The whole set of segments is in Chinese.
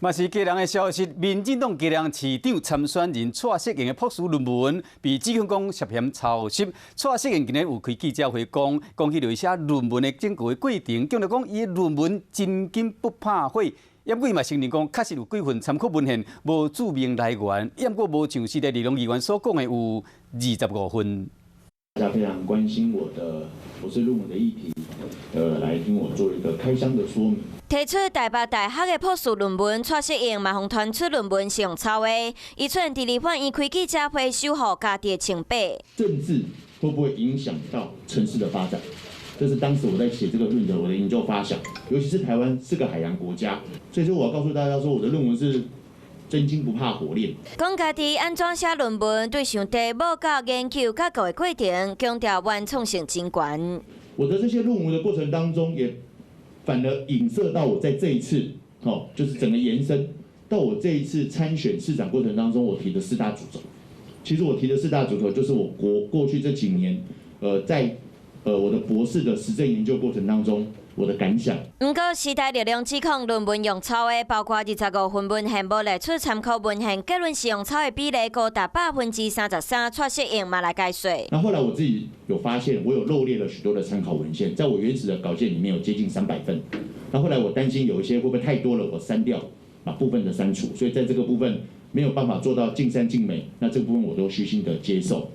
嘛是佳人的消息，民进党佳人市长参选人蔡适应的博士论文被指控讲涉嫌抄袭。蔡适应今日有开记者会讲起了写论文的整个过程，强调讲伊的论文真金不怕火。验过嘛承认讲，确实有几份参考文献无注明来源，验过无像时代力量议员所讲的有25份。大家非常关心我的博士论文的议题，来听我做一个开箱的说明。提出台北大学的博士论文，蔡适应嘛互传出论文是用抄的。伊出现伫立法院开记者会，守护家己的清白。政治会不会影响到城市的发展？这是当时我在写这个论文我的研究发想，尤其是台湾是个海洋国家，所以说我要告诉大家说，我的论文是真金不怕火炼。讲家己安怎写论文，对上题目到研究结构的过程，强调原创性真悬。我的这些论文的过程当中，也反而影射到我在这一次，就是整个延伸到我这一次参选市长过程当中，我提的4大主轴。其实我提的4大主轴，就是我过去这几年，在我的博士的实证研究过程当中，我的感想。不过时代力量指控论文用抄的，包括25份文献无列出参考文献，结论是用抄的比例高达33%。蔡适应嘛来解说。那后来我自己有发现，我有漏列了许多的参考文献，在我原始的稿件里面有接近300份。那后来我担心有一些会不会太多了，我删掉，把部分的删除，所以在这个部分没有办法做到尽善尽美，那这个部分我都虚心的接受。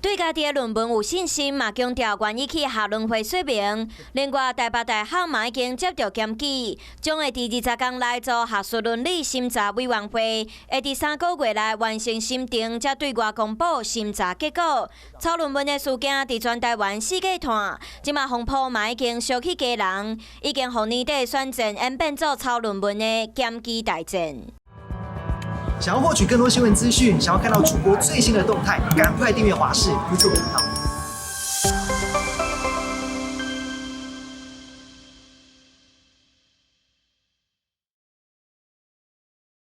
对家己的论文有信心，嘛强调愿意去下轮会说明。另外，台北大学嘛已经接到检举，将会伫20天内做学术伦理审查委员会，会伫3个月内完成审定，才对外公布审查结果。抄论文的事件伫全台湾四界传，即马风波嘛已经烧起家人，已经互年底选战演变做抄论文的检举大战。想要获取更多新闻资讯，想要看到主播最新的动态，赶快订阅华视 YouTube 频道。